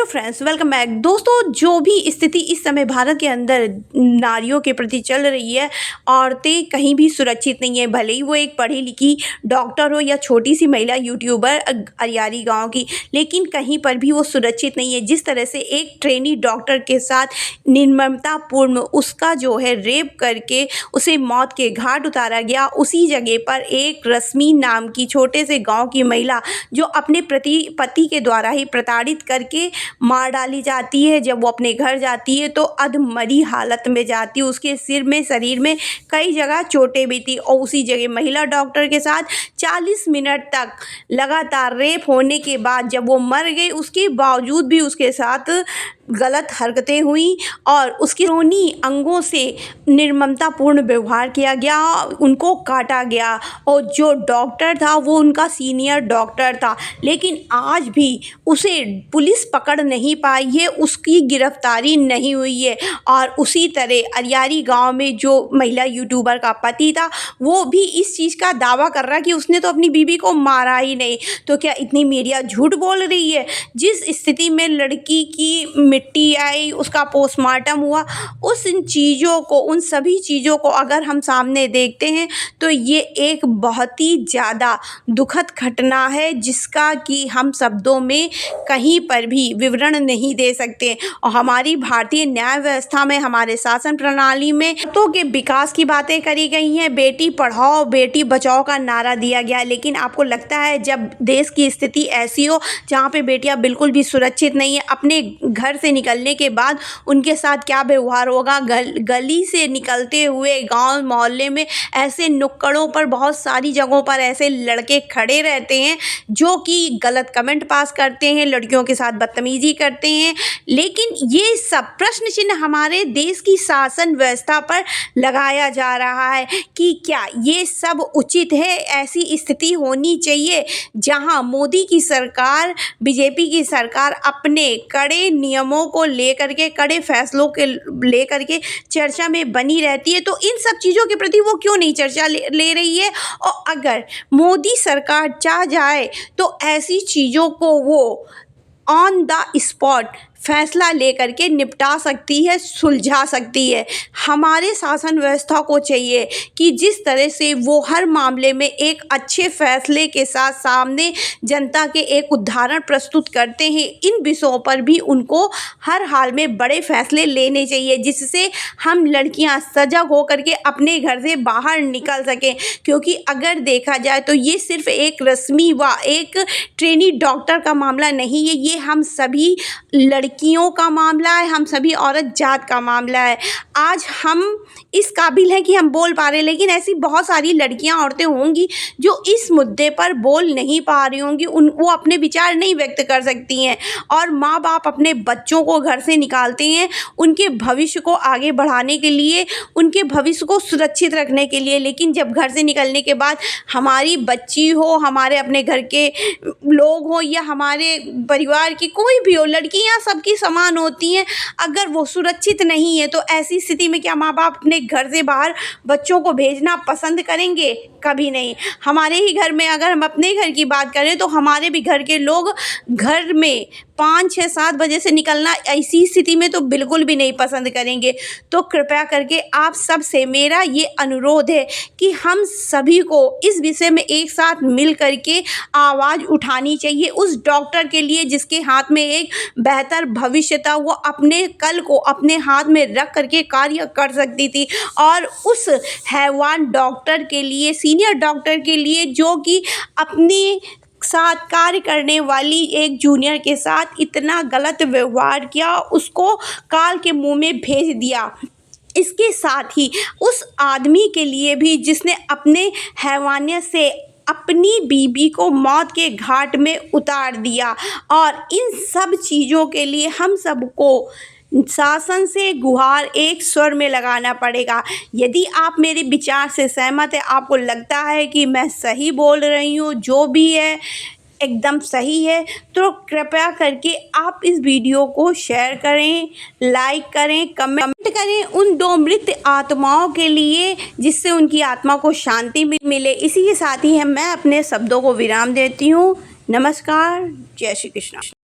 Friends, welcome back. दोस्तों, जो भी स्थिति इस समय भारत के अंदर नारियों के प्रति चल रही है, औरतें कहीं भी सुरक्षित नहीं है। भले ही वो एक पढ़ी लिखी डॉक्टर हो या छोटी सी महिला यूट्यूबर अरियारी गांव की, लेकिन कहीं पर भी वो सुरक्षित नहीं है। जिस तरह से एक ट्रेनी डॉक्टर के साथ निर्ममतापूर्ण उसका जो है रेप करके उसे मौत के घाट उतारा गया, उसी जगह पर एक रश्मि नाम की छोटे से गाँव की महिला जो अपने पति के द्वारा ही प्रताड़ित करके मार डाली जाती है। जब वो अपने घर जाती है तो अधमरी हालत में जाती है। उसके सिर में, शरीर में कई जगह चोटें भी थी और उसी जगह महिला डॉक्टर के साथ 40 मिनट तक लगातार रेप होने के बाद जब वो मर गई, उसके बावजूद भी उसके साथ गलत हरकतें हुई और उसके रोनी अंगों से निर्ममतापूर्ण व्यवहार किया गया, उनको काटा गया। और जो डॉक्टर था वो उनका सीनियर डॉक्टर था, लेकिन आज भी उसे पुलिस पकड़ नहीं पाई है, उसकी गिरफ्तारी नहीं हुई है। और उसी तरह अरियारी गांव में जो महिला यूट्यूबर का पति था वो भी इस चीज़ का दावा कर रहा कि उसने तो अपनी बीवी को मारा ही नहीं। तो क्या इतनी मीडिया झूठ बोल रही है? जिस स्थिति में लड़की की मिट्टी आई, उसका पोस्टमार्टम हुआ, उन सभी चीज़ों को अगर हम सामने देखते हैं तो ये एक बहुत ही ज़्यादा दुखद घटना है, जिसका कि हम शब्दों में कहीं पर भी विवरण नहीं दे सकते। और हमारी भारतीय न्याय व्यवस्था में, हमारे शासन प्रणाली में औरतों के विकास की बातें करी गई हैं, बेटी पढ़ाओ बेटी बचाओ का नारा दिया गया है। लेकिन आपको लगता है जब देश की स्थिति ऐसी हो जहाँ पे बेटियां बिल्कुल भी सुरक्षित नहीं है, अपने घर से निकलने के बाद उनके साथ क्या व्यवहार होगा? गली से निकलते हुए गांव मोहल्ले में ऐसे नुक्कड़ों पर बहुत सारी जगहों पर ऐसे लड़के खड़े रहते हैं जो कि गलत कमेंट पास करते हैं, लड़कियों के साथ बदतमीजी करते हैं। लेकिन ये सब प्रश्न चिन्ह हमारे देश की शासन व्यवस्था पर लगाया जा रहा है कि क्या ये सब उचित है? ऐसी स्थिति होनी चाहिए जहां मोदी की सरकार, बीजेपी की सरकार अपने कड़े नियमों को लेकर के, कड़े फैसलों के लेकर के चर्चा में बनी रहती है। तो इन सब चीज़ों के प्रति वो क्यों नहीं चर्चा ले रही है? और अगर मोदी सरकार चाह जाए तो ऐसी चीज़ों को वो ऑन द स्पॉट फैसला लेकर के निपटा सकती है, सुलझा सकती है। हमारे शासन व्यवस्था को चाहिए कि जिस तरह से वो हर मामले में एक अच्छे फैसले के साथ सामने जनता के एक उदाहरण प्रस्तुत करते हैं, इन विषयों पर भी उनको हर हाल में बड़े फैसले लेने चाहिए, जिससे हम लड़कियां सजग होकर के अपने घर से बाहर निकल सकें। क्योंकि अगर देखा जाए तो ये सिर्फ एक रश्मि व एक ट्रेनी डॉक्टर का मामला नहीं है, ये हम सभी लड़कियों का मामला है, हम सभी औरत जात का मामला है। आज हम इस काबिल हैं कि हम बोल पा रहे हैं, लेकिन ऐसी बहुत सारी लड़कियां, औरतें होंगी जो इस मुद्दे पर बोल नहीं पा रही होंगी, वो अपने विचार नहीं व्यक्त कर सकती हैं। और माँ बाप अपने बच्चों को घर से निकालते हैं उनके भविष्य को आगे बढ़ाने के लिए, उनके भविष्य को सुरक्षित रखने के लिए। लेकिन जब घर से निकलने के बाद हमारी बच्ची हो, हमारे अपने घर के लोग हो या हमारे परिवार की कोई भी हो, लड़कियां सबकी समान होती हैं, अगर वो सुरक्षित नहीं है तो ऐसी स्थिति में क्या माँ बाप अपने घर से बाहर बच्चों को भेजना पसंद करेंगे? कभी नहीं। हमारे ही घर में अगर हम अपने घर की बात करें तो हमारे भी घर के लोग घर में 5, 6, 7 बजे से निकलना ऐसी स्थिति में तो बिल्कुल भी नहीं पसंद करेंगे। तो कृपया करके आप सब से मेरा ये अनुरोध है कि हम सभी को इस विषय में एक साथ मिल करके आवाज़ उठानी चाहिए उस डॉक्टर के लिए जिसके हाथ में एक बेहतर भविष्य था, वो अपने कल को अपने हाथ में रख करके कार्य कर सकती थी। और उस हैवान डॉक्टर के लिए, सीनियर डॉक्टर के लिए, जो कि अपनी साथ कार्य करने वाली एक जूनियर के साथ इतना गलत व्यवहार किया, उसको काल के मुंह में भेज दिया। इसके साथ ही उस आदमी के लिए भी जिसने अपने हैवानियत से अपनी बीबी को मौत के घाट में उतार दिया। और इन सब चीज़ों के लिए हम सबको शासन से गुहार एक स्वर में लगाना पड़ेगा। यदि आप मेरे विचार से सहमत है, आपको लगता है कि मैं सही बोल रही हूँ, जो भी है एकदम सही है, तो कृपया करके आप इस वीडियो को शेयर करें, लाइक करें, कमेंट करें उन 2 मृत आत्माओं के लिए, जिससे उनकी आत्मा को शांति मिले। इसी के साथ ही मैं अपने शब्दों को विराम देती हूँ। नमस्कार, जय श्री कृष्ण।